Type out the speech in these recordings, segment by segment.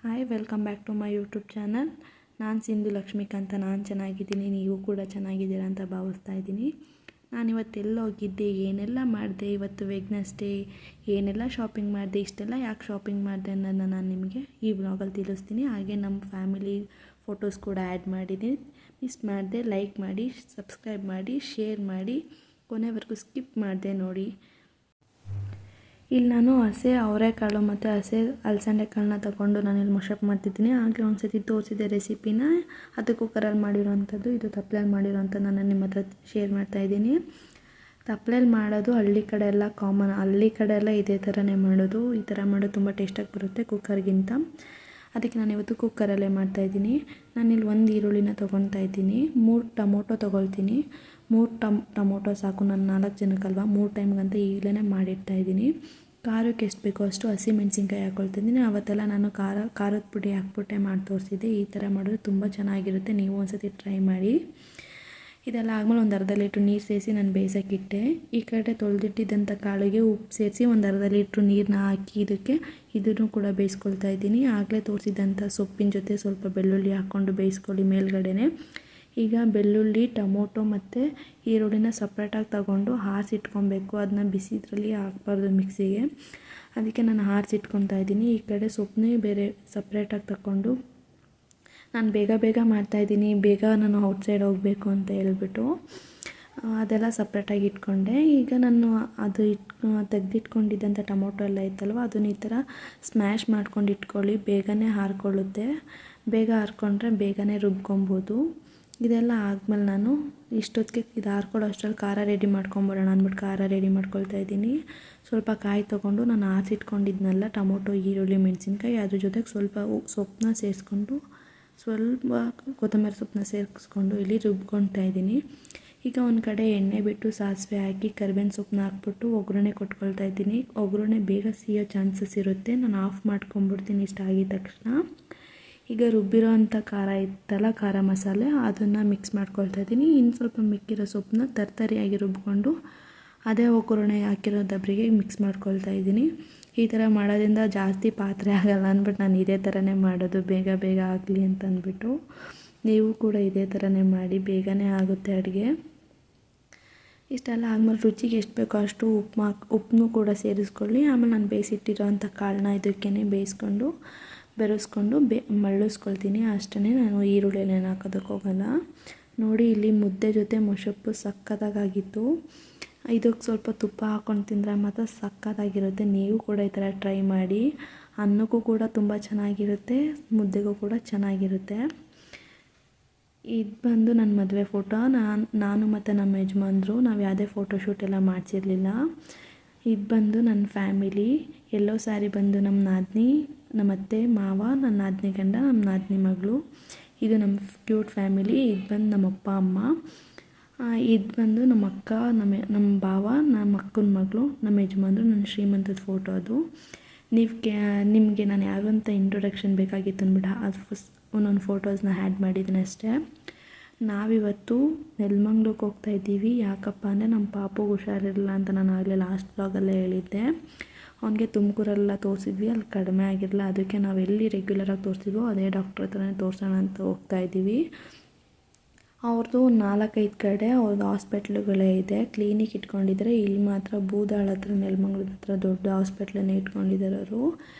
Hi, welcome back to my YouTube channel. ನಾನು ಸಿಂಧು ಲಕ್ಷ್ಮೀಕಾಂತ. ನಾನು ಚೆನ್ನಾಗಿದ್ದೀನಿ, ನೀವು ಕೂಡ ಚೆನ್ನಾಗಿದ್ದೀರಾ ಅಂತ ಭಾವಿಸ್ತಾ ಇದ್ದೀನಿ. ನಾನಿವತ್ತೆಲ್ಲ ಹೋಗಿದ್ದೆ, ಏನೆಲ್ಲ ಮಾಡಿದೆ, ಇವತ್ತು ವೆಡ್ನೆಸ್ಡೇ ಏನೆಲ್ಲ ಶಾಪಿಂಗ್ ಮಾಡಿದೆ, ಇಷ್ಟೆಲ್ಲ ಯಾಕೆ ಶಾಪಿಂಗ್ ಮಾಡಿದೆ ಅನ್ನೋದನ್ನು ನಾನು ನಿಮಗೆ ಈ ವ್ಲಾಗಲ್ಲಿ ತಿಳಿಸ್ತೀನಿ. ಹಾಗೆ ನಮ್ಮ ಫ್ಯಾಮಿಲಿ ಫೋಟೋಸ್ ಕೂಡ ಆ್ಯಡ್ ಮಾಡಿದ್ದೀನಿ. ಮಿಸ್ ಮಾಡಿದೆ ಲೈಕ್ ಮಾಡಿ, ಸಬ್ಸ್ಕ್ರೈಬ್ ಮಾಡಿ, ಶೇರ್ ಮಾಡಿ, ಕೊನೆವರೆಗೂ ಸ್ಕಿಪ್ ಮಾಡಿದೆ ನೋಡಿ. ಇಲ್ಲಿ ನಾನು ಹಸೆ ಅವರೆಕಾಳು ಮತ್ತು ಹಸೆ ಅಲಸಂದೆ ಕಾಳನ್ನ ತಗೊಂಡು ನಾನಿಲ್ಲಿ ಮಶಪ್ ಮಾಡ್ತಿದ್ದೀನಿ. ಹಾಗೆ ಒಂದು ಸತಿ ತೋರಿಸಿದೆ ರೆಸಿಪಿನ, ಅದು ಕುಕ್ಕರಲ್ಲಿ ಮಾಡಿರೋವಂಥದ್ದು. ಇದು ತಪ್ಪಲೆಯಲ್ಲಿ ಮಾಡಿರೋವಂಥದ್ದು ನಾನು ನಿಮ್ಮ ಹತ್ರ ಶೇರ್ ಮಾಡ್ತಾಯಿದ್ದೀನಿ. ತಪ್ಪಲೆಯಲ್ಲಿ ಮಾಡೋದು ಹಳ್ಳಿ ಕಡೆ ಎಲ್ಲ ಕಾಮನ್, ಹಳ್ಳಿ ಕಡೆ ಎಲ್ಲ ಇದೇ ಥರನೇ ಮಾಡೋದು. ಈ ಥರ ಮಾಡೋದು ತುಂಬ ಟೇಸ್ಟಾಗಿ ಬರುತ್ತೆ ಕುಕ್ಕರ್ಗಿಂತ. ಅದಕ್ಕೆ ನಾನು ಇವತ್ತು ಕುಕ್ಕರಲ್ಲೇ ಮಾಡ್ತಾಯಿದ್ದೀನಿ. ನಾನಿಲ್ಲಿ ಒಂದು ಈರುಳ್ಳಿನ ತೊಗೊತಾ ಇದ್ದೀನಿ, 3 ಟೊಮೊಟೊ ತೊಗೊಳ್ತೀನಿ. 3 ಟೊಮೊಟೊ ಸಾಕು, ನಾನು 4 ಜನಕ್ಕಲ್ವ, 3 ಟೈಮ್ಗಂತ ಈಗಲೇ ಮಾಡಿಡ್ತಾಯಿದ್ದೀನಿ. ಖಾರಕ್ಕೆ ಎಷ್ಟು ಬೇಕೋ ಅಷ್ಟು ಹಸಿಮೆಣ್ಸಿನ್ಕಾಯಿ ಹಾಕ್ಕೊಳ್ತಿದ್ದೀನಿ. ಅವತ್ತೆಲ್ಲ ನಾನು ಖಾರದ ಪುಡಿ ಹಾಕ್ಬಿಟ್ಟೆ ಮಾಡಿ ತೋರಿಸಿದ್ದೆ. ಈ ಥರ ಮಾಡೋದು ತುಂಬ ಚೆನ್ನಾಗಿರುತ್ತೆ, ನೀವು ಒಂದು ಸತಿ ಟ್ರೈ ಮಾಡಿ. ಇದೆಲ್ಲ ಆದಮೇಲೆ ಒಂದು ಅರ್ಧ ಲೀಟ್ರ್ ನೀರು ಸೇರಿಸಿ ನಾನು ಬೇಯಿಸೋಕ್ಕಿಟ್ಟೆ. ಈ ಕಡೆ ತೊಳೆದಿಟ್ಟಿದ್ದಂಥ ಕಾಳಿಗೆ ಉಪ್ಪು ಸೇರಿಸಿ ಒಂದು ಅರ್ಧ ಲೀಟ್ರ್ ನೀರನ್ನ ಹಾಕಿ ಇದನ್ನು ಕೂಡ ಬೇಯಿಸ್ಕೊಳ್ತಾ ಇದ್ದೀನಿ. ಆಗಲೇ ತೋರಿಸಿದಂಥ ಸೊಪ್ಪಿನ ಜೊತೆ ಸ್ವಲ್ಪ ಬೆಳ್ಳುಳ್ಳಿ ಹಾಕ್ಕೊಂಡು ಬೇಯಿಸ್ಕೊಳ್ಳಿ ಮೇಲ್ಗಡೆನೆ. ಈಗ ಬೆಳ್ಳುಳ್ಳಿ, ಟೊಮೊಟೊ ಮತ್ತು ಈರುಳ್ಳಿನ ಸಪ್ರೇಟಾಗಿ ತಗೊಂಡು ಆರಿಸಿಟ್ಕೊಬೇಕು. ಅದನ್ನ ಬಿಸಿದ್ರಲ್ಲಿ ಹಾಕ್ಬಾರ್ದು ಮಿಕ್ಸಿಗೆ, ಅದಕ್ಕೆ ನಾನು ಆರಿಸಿಟ್ಕೊತಾ ಇದ್ದೀನಿ. ಈ ಕಡೆ ಸೊಪ್ಪನ್ನೇ ಬೇರೆ ಸಪ್ರೇಟಾಗಿ ತಗೊಂಡು ನಾನು ಬೇಗ ಮಾಡ್ತಾಯಿದ್ದೀನಿ. ಬೇಗ ನಾನು ಔಟ್ಸೈಡ್ ಹೋಗಬೇಕು ಅಂತ ಹೇಳ್ಬಿಟ್ಟು ಅದೆಲ್ಲ ಸಪ್ರೇಟಾಗಿ ಇಟ್ಕೊಂಡೆ. ಈಗ ನಾನು ಅದು ತೆಗೆದಿಟ್ಕೊಂಡಿದ್ದಂಥ ಟೊಮೊಟೊ ಎಲ್ಲ ಇತ್ತಲ್ವ, ಅದನ್ನ ಈ ಥರ ಸ್ಮ್ಯಾಶ್ ಮಾಡ್ಕೊಂಡು ಇಟ್ಕೊಳ್ಳಿ, ಬೇಗನೆ ಹಾರ್ಕೊಳ್ಳುತ್ತೆ. ಬೇಗ ಹಾರ್ಕೊಂಡ್ರೆ ಬೇಗನೆ ರುಬ್ಕೊಬೋದು. ಇದೆಲ್ಲ ಆದಮೇಲೆ ನಾನು ಇಷ್ಟೊತ್ತಿಗೆ ಇದು ಹಾರ್ಕೊಳ್ಳೋ ಅಷ್ಟರಲ್ಲಿ ಖಾರ ರೆಡಿ ಮಾಡ್ಕೊಂಬಿಡೋಣ ಅಂದ್ಬಿಟ್ಟು ಖಾರ ರೆಡಿ ಮಾಡ್ಕೊಳ್ತಾ ಇದ್ದೀನಿ. ಸ್ವಲ್ಪ ಕಾಯಿ ತೊಗೊಂಡು ನಾನು ಆರಿಸಿಟ್ಕೊಂಡಿದ್ನಲ್ಲ ಟೊಮೊಟೊ, ಈರುಳ್ಳಿ, ಮೆಣಸಿನ್ಕಾಯಿ, ಅದ್ರ ಜೊತೆಗೆ ಸ್ವಲ್ಪ ಸೊಪ್ಪನ್ನ ಸೇರಿಸ್ಕೊಂಡು, ಸ್ವಲ್ಪ ಕೊತ್ತಂಬರಿ ಸೊಪ್ಪನ್ನ ಸೇರಿಸ್ಕೊಂಡು ಇಲ್ಲಿ ರುಬ್ಕೊಳ್ತಾ ಇದ್ದೀನಿ. ಈಗ ಒಂದು ಕಡೆ ಎಣ್ಣೆ ಬಿಟ್ಟು ಸಾಸಿವೆ ಹಾಕಿ ಕರಿಬೇವಿನ ಸೊಪ್ಪನ್ನ ಹಾಕ್ಬಿಟ್ಟು ಒಗ್ಗರಣೆ ಕೊಟ್ಕೊಳ್ತಾ ಇದ್ದೀನಿ. ಒಗ್ಗರಣೆ ಬೇಗ ಸಿಯೋ ಚಾನ್ಸಸ್ ಇರುತ್ತೆ, ನಾನು ಆಫ್ ಮಾಡ್ಕೊಂಬಿಡ್ತೀನಿ ಇಷ್ಟ ಆಗಿದ ತಕ್ಷಣ. ಈಗ ರುಬ್ಬಿರೋ ಅಂಥ ಖಾರ ಇತ್ತಲ್ಲ, ಖಾರ ಮಸಾಲೆ, ಅದನ್ನು ಮಿಕ್ಸ್ ಮಾಡ್ಕೊಳ್ತಾ ಇದ್ದೀನಿ. ಇನ್ನು ಸ್ವಲ್ಪ ಮಿಕ್ಕಿರೋ ಸೊಪ್ಪನ್ನ ತರ್ತರಿಯಾಗಿ ರುಬ್ಕೊಂಡು ಅದೇ ಒಗ್ಗರಣೆ ಹಾಕಿರೋ ದಬ್ರಿಗೆ ಮಿಕ್ಸ್ ಮಾಡ್ಕೊಳ್ತಾ ಇದ್ದೀನಿ. ಈ ಥರ ಮಾಡೋದ್ರಿಂದ ಜಾಸ್ತಿ ಪಾತ್ರೆ ಆಗೋಲ್ಲ ಅಂದ್ಬಿಟ್ಟು ನಾನು ಇದೇ ಥರನೇ ಮಾಡೋದು, ಬೇಗ ಆಗಲಿ ಅಂತ ಅಂದ್ಬಿಟ್ಟು. ನೀವು ಕೂಡ ಇದೇ ಥರನೇ ಮಾಡಿ, ಬೇಗನೆ ಆಗುತ್ತೆ ಅಡುಗೆ. ಇಷ್ಟೆಲ್ಲ ಆದಮೇಲೆ ರುಚಿಗೆ ಎಷ್ಟು ಬೇಕೋ ಅಷ್ಟು ಉಪ್ಪನ್ನು ಕೂಡ ಸೇರಿಸ್ಕೊಳ್ಳಿ. ಆಮೇಲೆ ನಾನು ಬೇಯಿಸಿಟ್ಟಿರೋ ಅಂಥ ಕಾಳನ್ನ ಇದಕ್ಕೇ ಬೇಯಿಸ್ಕೊಂಡು ಬೆರೆಸ್ಕೊಂಡು ಮಳ್ಳಿಸ್ಕೊಳ್ತೀನಿ. ಅಷ್ಟೇ, ನಾನು ಈರುಳ್ಳಿಯಲ್ಲೇನು ಹಾಕೋದಕ್ಕೆ ಹೋಗಲ್ಲ. ನೋಡಿ, ಇಲ್ಲಿ ಮುದ್ದೆ ಜೊತೆ ಮೊಸಪ್ಪು ಸಕ್ಕತ್ತಾಗಿತ್ತು. ಇದಕ್ಕೆ ಸ್ವಲ್ಪ ತುಪ್ಪ ಹಾಕ್ಕೊಂಡು ತಿಂದರೆ ಮಾತ್ರ ಸಕ್ಕತ್ತಾಗಿರುತ್ತೆ. ನೀವು ಕೂಡ ಈ ಥರ ಟ್ರೈ ಮಾಡಿ. ಅನ್ನಕ್ಕೂ ಕೂಡ ತುಂಬ ಚೆನ್ನಾಗಿರುತ್ತೆ, ಮುದ್ದೆಗೂ ಕೂಡ ಚೆನ್ನಾಗಿರುತ್ತೆ. ಇದು ಬಂದು ನನ್ನ ಮದುವೆ ಫೋಟೋ. ನಾನು ಮತ್ತು ನಮ್ಮ ಯಜಮಾನ್ರು ನಾವು ಯಾವುದೇ ಫೋಟೋಶೂಟ್ ಎಲ್ಲ ಮಾಡಿಸಿರಲಿಲ್ಲ. ಇದು ಬಂದು ನನ್ನ ಫ್ಯಾಮಿಲಿ. ಎಲ್ಲೋ ಸ್ಯಾರಿ ಬಂದು ನಮ್ಮ ನಾದಿನಿ, ನಮ್ಮ ಅತ್ತೆ ಮಾವ, ನನ್ನ ನಾದಿನಿ ಗಂಡ, ನಮ್ಮ ನಾದಿನಿ ಮಗಳು. ಇದು ನಮ್ಮ ಕ್ಯೂಟ್ ಫ್ಯಾಮಿಲಿ. ಇದು ಬಂದು ನಮ್ಮ ಅಪ್ಪ ಅಮ್ಮ. ಇದು ಬಂದು ನಮ್ಮ ಅಕ್ಕ, ನಮ್ಮ ಭಾವ, ನಮ್ಮ ಅಕ್ಕನ ಮಗಳು, ನಮ್ಮ ಯಜಮಾನ್ರು, ನನ್ನ ಶ್ರೀಮಂತದ ಫೋಟೋ ಅದು. ನಿಮಗೆ ನಾನು ಯಾವಂತ ಇಂಟ್ರೊಡಕ್ಷನ್ ಬೇಕಾಗಿತ್ತು ಅಂದ್ಬಿಟ್ಟು ಅದು ಒಂದೊಂದು ಫೋಟೋಸ್ನ ಆ್ಯಡ್ ಮಾಡಿದ್ದೀನಿ ಅಷ್ಟೇ. ನಾವಿವತ್ತು ನೆಲಮಂಗ್ಲಕ್ಕೆ ಹೋಗ್ತಾಯಿದ್ದೀವಿ. ಯಾಕಪ್ಪ ಅಂದರೆ ನಮ್ಮ ಪಾಪುಗೆ ಹುಷಾರಿರಲಿಲ್ಲ ಅಂತ ನಾನು ಆಗಲೇ ಲಾಸ್ಟ್ ಬ್ಲಾಗಲ್ಲೇ ಹೇಳಿದ್ದೆ. ಅವನಿಗೆ ತುಮಕೂರೆಲ್ಲ ತೋರಿಸಿದ್ವಿ, ಅಲ್ಲಿ ಕಡಿಮೆ ಆಗಿರಲಿಲ್ಲ. ಅದಕ್ಕೆ ನಾವು ಎಲ್ಲಿ ರೆಗ್ಯುಲರಾಗಿ ತೋರಿಸಿದ್ವೋ ಅದೇ ಡಾಕ್ಟ್ರ್ ಹತ್ರನೇ ತೋರಿಸೋಣ ಅಂತ ಹೋಗ್ತಾಯಿದ್ದೀವಿ. ಅವ್ರದ್ದು 4-5 ಕಡೆ ಅವ್ರದ್ದು ಹಾಸ್ಪಿಟ್ಲುಗಳೇ ಇದೆ, ಕ್ಲಿನಿಕ್ ಇಟ್ಕೊಂಡಿದ್ದಾರೆ. ಇಲ್ಲಿ ಮಾತ್ರ ಬೂದಾಳ ಹತ್ರ, ನೆಲಮಂಗ್ಲದ ಹತ್ರ ದೊಡ್ಡ ಹಾಸ್ಪಿಟ್ಲನ್ನೇ ಇಟ್ಕೊಂಡಿದ್ದಾರೆ ಅವರು.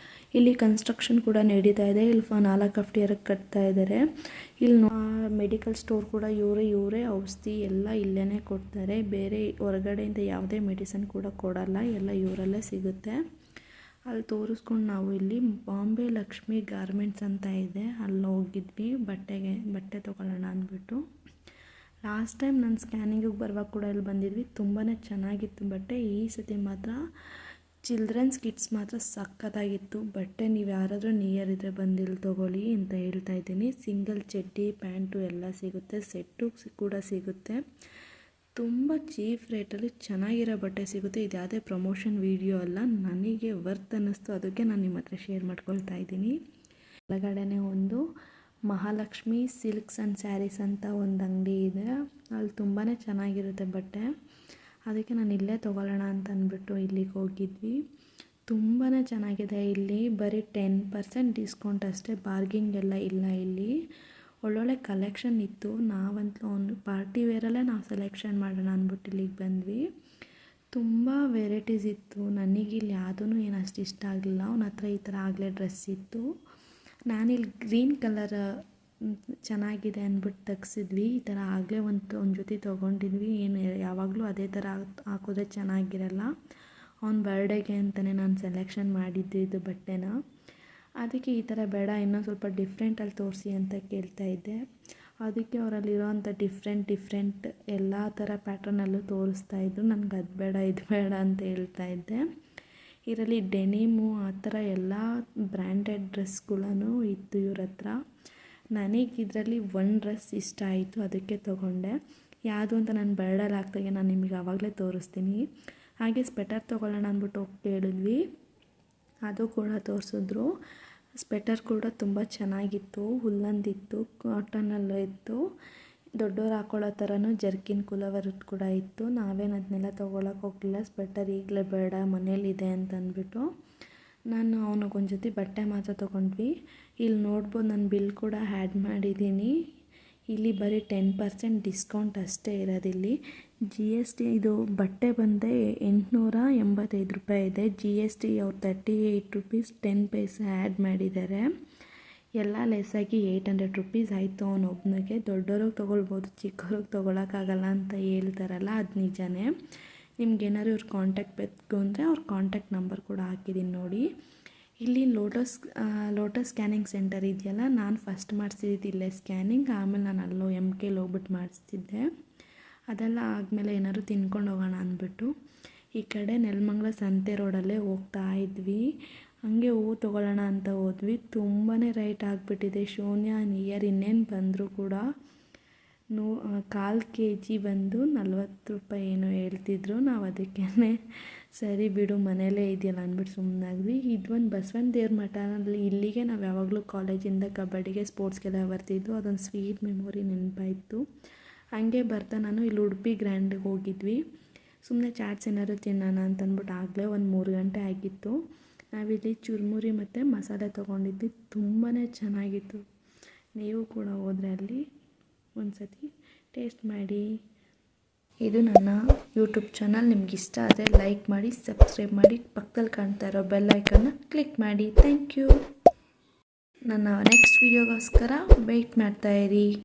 ಇಲ್ಲಿ ಕನ್ಸ್ಟ್ರಕ್ಷನ್ ಕೂಡ ನಡೀತಾ ಇದೆ. ಇಲ್ಲಿ 4 FTR ಕಟ್ತಾ ಇದ್ದಾರೆ. ಇಲ್ಲಿ ಮೆಡಿಕಲ್ ಸ್ಟೋರ್ ಕೂಡ ಇವರೇ ಔಷಧಿ ಎಲ್ಲ ಇಲ್ಲೇ ಕೊಡ್ತಾರೆ. ಬೇರೆ ಹೊರಗಡೆಯಿಂದ ಯಾವುದೇ ಮೆಡಿಸಿನ್ ಕೂಡ ಕೊಡಲ್ಲ, ಎಲ್ಲ ಇವರಲ್ಲೇ ಸಿಗುತ್ತೆ. ಅಲ್ಲಿ ತೋರಿಸ್ಕೊಂಡು ನಾವು ಇಲ್ಲಿ ಬಾಂಬೆ ಲಕ್ಷ್ಮಿ ಗಾರ್ಮೆಂಟ್ಸ್ ಅಂತ ಇದೆ, ಅಲ್ಲಿ ಹೋಗಿದ್ವಿ ಬಟ್ಟೆ ತೊಗೊಳ್ಳೋಣ ಅಂದ್ಬಿಟ್ಟು. ಲಾಸ್ಟ್ ಟೈಮ್ ನಾನು ಸ್ಕ್ಯಾನಿಂಗಿಗೆ ಬರುವಾಗ ಕೂಡ ಇಲ್ಲಿ ಬಂದಿದ್ವಿ, ತುಂಬಾ ಚೆನ್ನಾಗಿತ್ತು ಬಟ್ಟೆ. ಈ ಸತಿ ಮಾತ್ರ ಚಿಲ್ಡ್ರನ್ಸ್ ಕಿಡ್ಸ್ ಮಾತ್ರ ಸಕ್ಕತ್ತಾಗಿತ್ತು ಬಟ್ಟೆ. ನೀವು ಯಾರಾದರೂ ನಿಯರ್ ಇದ್ದರೆ ಬಂದಿಲ್ಲಿ ತೊಗೊಳ್ಳಿ ಅಂತ ಹೇಳ್ತಾ ಇದ್ದೀನಿ. ಸಿಂಗಲ್ ಚಡ್ಡಿ, ಪ್ಯಾಂಟು ಎಲ್ಲ ಸಿಗುತ್ತೆ, ಸೆಟ್ಟು ಕೂಡ ಸಿಗುತ್ತೆ. ತುಂಬ ಚೀಪ್ ರೇಟಲ್ಲಿ ಚೆನ್ನಾಗಿರೋ ಬಟ್ಟೆ ಸಿಗುತ್ತೆ. ಇದು ಯಾವುದೇ ಪ್ರಮೋಷನ್ ವೀಡಿಯೋ ಅಲ್ಲ, ನನಗೆ ವರ್ತ್ ಅನ್ನಿಸ್ತು, ಅದಕ್ಕೆ ನಾನು ನಿಮ್ಮ ಹತ್ರ ಶೇರ್ ಮಾಡ್ಕೊಳ್ತಾ ಇದ್ದೀನಿ. ಒಳಗಡೆನೇ ಒಂದು ಮಹಾಲಕ್ಷ್ಮಿ ಸಿಲ್ಕ್ಸ್ ಆ್ಯಂಡ್ ಸ್ಯಾರೀಸ್ ಅಂತ ಒಂದು ಅಂಗಡಿ ಇದೆ, ಅಲ್ಲಿ ತುಂಬಾ ಚೆನ್ನಾಗಿರುತ್ತೆ ಬಟ್ಟೆ. ಅದಕ್ಕೆ ನಾನು ಇಲ್ಲೇ ತೊಗೊಳ್ಳೋಣ ಅಂತ ಅಂದ್ಬಿಟ್ಟು ಇಲ್ಲಿಗೆ ಹೋಗಿದ್ವಿ. ತುಂಬಾ ಚೆನ್ನಾಗಿದೆ. ಇಲ್ಲಿ ಬರೀ 10% ಡಿಸ್ಕೌಂಟ್ ಅಷ್ಟೇ, ಬಾರ್ಗಿಂಗ್ ಎಲ್ಲ ಇಲ್ಲ. ಇಲ್ಲಿ ಒಳ್ಳೊಳ್ಳೆ ಕಲೆಕ್ಷನ್ ಇತ್ತು. ನಾವಂತೂ ಒಂದು ಪಾರ್ಟಿ ವೇರಲ್ಲೇ ನಾವು ಸೆಲೆಕ್ಷನ್ ಮಾಡೋಣ ಅಂದ್ಬಿಟ್ಟು ಇಲ್ಲಿಗೆ ಬಂದ್ವಿ. ತುಂಬ ವೆರೈಟೀಸ್ ಇತ್ತು. ನನಗಿಲ್ಲಿ ಯಾವುದೂ ಏನು ಅಷ್ಟು ಇಷ್ಟ ಆಗಲಿಲ್ಲ. ಅವನ ಹತ್ರ ಈ ಥರ ಆಗಲೇ ಡ್ರೆಸ್ ಇತ್ತು. ನಾನಿಲ್ಲಿ ಗ್ರೀನ್ ಕಲರ್ ಚೆನ್ನಾಗಿದೆ ಅಂದ್ಬಿಟ್ಟು ತೆಗ್ಸಿದ್ವಿ. ಈ ಥರ ಆಗಲೇ ಒಂದು ಜೊತೆ ತೊಗೊಂಡಿದ್ವಿ. ಏನು ಯಾವಾಗಲೂ ಅದೇ ಥರ ಹಾಕಿದ್ರೆ ಚೆನ್ನಾಗಿರಲ್ಲ. ಅವ್ನ ಬರ್ಡೇಗೆ ಅಂತಲೇ ನಾನು ಸೆಲೆಕ್ಷನ್ ಮಾಡಿದ್ದು ಇದು ಬಟ್ಟೆನ. ಅದಕ್ಕೆ ಈ ಥರ ಬೇಡ, ಇನ್ನೊಂದು ಸ್ವಲ್ಪ ಡಿಫ್ರೆಂಟಲ್ಲಿ ತೋರಿಸಿ ಅಂತ ಕೇಳ್ತಾಯಿದ್ದೆ. ಅದಕ್ಕೆ ಅವರಲ್ಲಿರೋವಂಥ ಡಿಫ್ರೆಂಟ್ ಎಲ್ಲ ಥರ ಪ್ಯಾಟ್ರನಲ್ಲೂ ತೋರಿಸ್ತಾಯಿದ್ರು. ನನಗೆ ಅದು ಬೇಡ ಇದು ಬೇಡ ಅಂತ ಹೇಳ್ತಾಯಿದ್ದೆ. ಇದರಲ್ಲಿ ಡೆನಿಮು ಆ ಥರ ಎಲ್ಲ ಬ್ರ್ಯಾಂಡೆಡ್ ಡ್ರೆಸ್ಗಳೂ ಇತ್ತು ಇವ್ರ ಹತ್ರ. ನನಗೆ ಇದರಲ್ಲಿ ಒಂದು ಡ್ರೆಸ್ ಇಷ್ಟ ಆಯಿತು, ಅದಕ್ಕೆ ತೊಗೊಂಡೆ. ಯಾವುದು ಅಂತ ನಾನು ಬರ್ಡಲ್ಲಿ ಹಾಕ್ದಾಗೆ ನಾನು ನಿಮಗೆ ಆವಾಗಲೇ ತೋರಿಸ್ತೀನಿ. ಹಾಗೆ ಸ್ವೆಟರ್ ತೊಗೊಳ್ಳೋಣ ಅಂದ್ಬಿಟ್ಟು ಹೋಗಿ ಕೇಳಿದ್ವಿ, ಅದು ಕೂಡ ತೋರಿಸಿದ್ರು. ಸ್ವೆಟರ್ ಕೂಡ ತುಂಬ ಚೆನ್ನಾಗಿತ್ತು, ಹುಲ್ಲಂದಿತ್ತು, ಕಾಟನಲ್ಲೂ ಇತ್ತು. ದೊಡ್ಡವ್ರು ಹಾಕೊಳ್ಳೋ ಥರನೂ ಜರ್ಕಿನ್ ಕುಲವರ್ದು ಕೂಡ ಇತ್ತು. ನಾವೇನು ಅದನ್ನೆಲ್ಲ ತೊಗೊಳಕ್ಕೆ ಹೋಗಲಿಲ್ಲ. ಸ್ವೆಟರ್ ಈಗಲೇ ಬೇಡ, ಮನೇಲಿದೆ ಅಂತ ಅಂದ್ಬಿಟ್ಟು ನಾನು ಅವನಿಗೊಂದು ಜೊತೆ ಬಟ್ಟೆ ಮಾತ್ರ ತೊಗೊಂಡ್ವಿ. ಇಲ್ಲಿ ನೋಡ್ಬೋದು, ನಾನು ಬಿಲ್ ಕೂಡ ಆ್ಯಡ್ ಮಾಡಿದ್ದೀನಿ. ಇಲ್ಲಿ ಬರೀ 10% ಡಿಸ್ಕೌಂಟ್ ಅಷ್ಟೇ ಇರೋದಿಲ್ಲಿ. GST ಇದು ಬಟ್ಟೆ ಬಂದೆ 885 ರೂಪಾಯಿ ಇದೆ. GST ಅವ್ರು 38 ರೂಪೀಸ್ 10 ಪೈಸೆ ಆ್ಯಡ್ ಮಾಡಿದ್ದಾರೆ. ಎಲ್ಲ ಲೆಸ್ಸಾಗಿ 800 ರೂಪೀಸ್ ಆಯಿತು ಅವನೊಬ್ಬನಿಗೆ. ದೊಡ್ಡವ್ರಿಗೆ ತೊಗೊಳ್ಬೋದು, ಚಿಕ್ಕವ್ರಿಗೆ ತೊಗೊಳಕ್ಕಾಗಲ್ಲ ಅಂತ ಹೇಳ್ತಾರಲ್ಲ, ಅದು ನಿಜನೇ. ನಿಮ್ಗೇನಾದ್ರು ಇವ್ರ ಕಾಂಟ್ಯಾಕ್ಟ್ ಬೇಕು ಅಂದರೆ ಅವ್ರ ಕಾಂಟ್ಯಾಕ್ಟ್ ನಂಬರ್ ಕೂಡ ಹಾಕಿದ್ದೀನಿ ನೋಡಿ. ಇಲ್ಲಿ ಲೋಟಸ್ ಸ್ಕ್ಯಾನಿಂಗ್ ಸೆಂಟರ್ ಇದೆಯಲ್ಲ, ನಾನು ಫಸ್ಟ್ ಮಾಡಿಸಿದ್ದು ಇಲ್ಲೇ ಸ್ಕ್ಯಾನಿಂಗ್. ಆಮೇಲೆ ನಾನು ಅಲ್ಲೋ MKಲಿ ಹೋಗ್ಬಿಟ್ಟು ಮಾಡಿಸ್ತಿದ್ದೆ. ಅದೆಲ್ಲ ಆದಮೇಲೆ ಏನಾದ್ರು ತಿನ್ಕೊಂಡು ಹೋಗೋಣ ಅಂದ್ಬಿಟ್ಟು ಈ ಕಡೆ ನೆಲಮಂಗಲ ಸಂತೆ ರೋಡಲ್ಲೇ ಹೋಗ್ತಾ ಇದ್ವಿ. ಹಾಗೆ ಹೂವು ತೊಗೊಳ್ಳೋಣ ಅಂತ ಹೋದ್ವಿ. ತುಂಬಾ ರೇಟ್ ಆಗಿಬಿಟ್ಟಿದೆ. ಶೂನ್ಯ ನಿಯರ್ ಇನ್ನೇನು ಬಂದರೂ ಕೂಡ 1/4 kg ಬಂದು 40 ರೂಪಾಯಿ ಏನೋ ಹೇಳ್ತಿದ್ರು. ನಾವು ಅದಕ್ಕೇ ಸರಿ ಬಿಡು ಮನೇಲೇ ಇದೆಯಲ್ಲ ಅಂದ್ಬಿಟ್ಟು ಸುಮ್ಮನಾದ್ವಿ. ಇದೊಂದು ಬಸವನ ದೇವ್ರ ಮಠನಲ್ಲಿ, ಇಲ್ಲಿಗೆ ನಾವು ಯಾವಾಗಲೂ ಕಾಲೇಜಿಂದ ಕಬಡ್ಡಿಗೆ ಸ್ಪೋರ್ಟ್ಸ್ಗೆಲ್ಲ ಬರ್ತಿದ್ದು. ಅದೊಂದು ಸ್ವೀಟ್ ಮೆಮೊರಿ ನೆನಪಾಯಿತು. ಹಾಗೆ ಬರ್ತಾ ನಾನು ಇಲ್ಲಿ ಉಡುಪಿ ಗ್ರ್ಯಾಂಡಿಗೆ ಹೋಗಿದ್ವಿ. ಸುಮ್ಮನೆ ಚಾಟ್ಸ್ ಏನಾದ್ರು ತಿನ್ನೋಣ ಅಂತಂದ್ಬಿಟ್ಟು ಆಗಲೇ ಒಂದು 3 ಗಂಟೆ ಆಗಿತ್ತು. ನಾವಿಲ್ಲಿ ಚುರುಮುರಿ ಮತ್ತು ಮಸಾಲೆ ತೊಗೊಂಡಿದ್ವಿ. ತುಂಬಾ ಚೆನ್ನಾಗಿತ್ತು. ನೀವು ಕೂಡ ಹೋದರೆ ಅಲ್ಲಿ ಒಂದು ಸತಿ ಟೇಸ್ಟ್ ಮಾಡಿ. ಇದು ನನ್ನ ಯೂಟ್ಯೂಬ್ ಚಾನಲ್. ನಿಮ್ಗೆ ಇಷ್ಟ ಆದರೆ ಲೈಕ್ ಮಾಡಿ, ಸಬ್ಸ್ಕ್ರೈಬ್ ಮಾಡಿ, ಪಕ್ಕದಲ್ಲಿ ಕಾಣ್ತಾ ಇರೋ ಬೆಲ್ ಐಕನ್ನ ಕ್ಲಿಕ್ ಮಾಡಿ. Thank you. ನನ್ನ ನೆಕ್ಸ್ಟ್ ವೀಡಿಯೋಗೋಸ್ಕರ ವೆಯ್ಟ್ ಮಾಡ್ತಾಯಿರಿ.